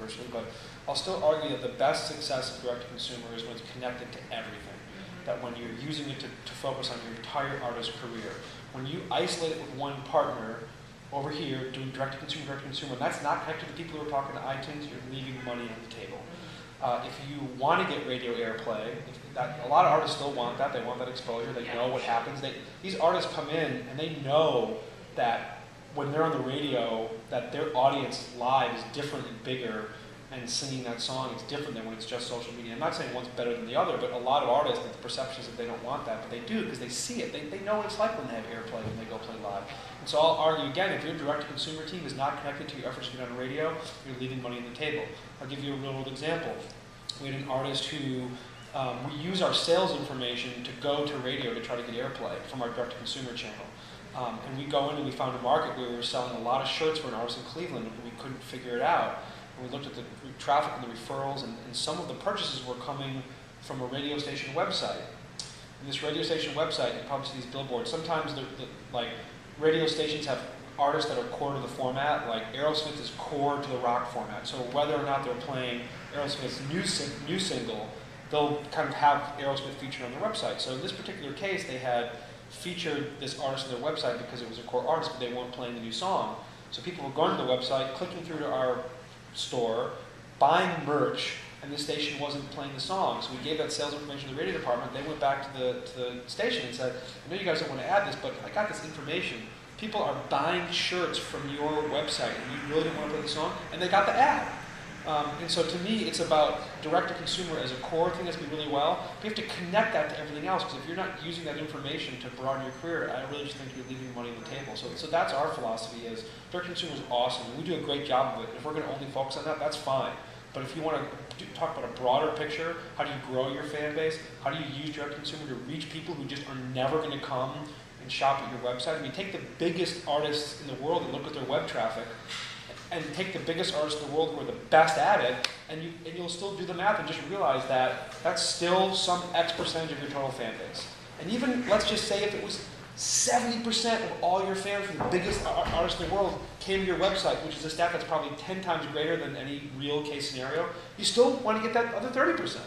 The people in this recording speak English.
personally, but I'll still argue that the best success of direct-to-consumer is when it's connected to everything. That when you're using it to focus on your entire artist career. When you isolate it with one partner, over here, doing direct-to-consumer, and that's not connected to people who are talking to iTunes, you're leaving money on the table. If you want to get radio airplay, a lot of artists still want that. They want that exposure. They know what happens. These artists come in and they know that when they're on the radio, that their audience live is different and bigger, and singing that song is different than when it's just social media. I'm not saying one's better than the other, but a lot of artists, the perception is that they don't want that, but they do because they see it. They know what it's like when they have airplay when they go play live. And so I'll argue again, if your direct-to-consumer team is not connected to your efforts to get on the radio, you're leaving money on the table. I'll give you a real-world example. We had an artist who, we use our sales information to go to radio to try to get airplay from our direct-to-consumer channel. And we go in and we found a market where we were selling a lot of shirts for an artist in Cleveland, and we couldn't figure it out. And we looked at the traffic and the referrals, and some of the purchases were coming from a radio station website. And this radio station website, you probably see these billboards. Sometimes like radio stations have artists that are core to the format, like Aerosmith is core to the rock format. So whether or not they're playing Aerosmith's new single, they'll kind of have Aerosmith featured on their website. So in this particular case, they had featured this artist on their website because it was a core artist, but they weren't playing the new song. So people were going to the website, clicking through to our store, buying merch, and the station wasn't playing the song. So we gave that sales information to the radio department. They went back to the station and said, I know you guys don't want to add this, but I got this information. People are buying shirts from your website, and you really didn't want to play the song, and they got the ad. And so to me, it's about direct-to-consumer as a core thing that's been really well. But you have to connect that to everything else, because if you're not using that information to broaden your career, I really just think you're leaving money on the table. So that's our philosophy is direct-to-consumer is awesome, and we do a great job of it. If we're going to only focus on that, that's fine. But if you want to talk about a broader picture, how do you grow your fan base? How do you use direct-to-consumer to reach people who just are never going to come and shop at your website? I mean, take the biggest artists in the world and look at their web traffic, and take the biggest artists in the world who are the best at it, and you'll still do the math and just realize that that's still some X percentage of your total fan base. And even, let's just say if it was 70% of all your fans from the biggest artists in the world came to your website, which is a stat that's probably 10 times greater than any real case scenario, you still want to get that other 30%.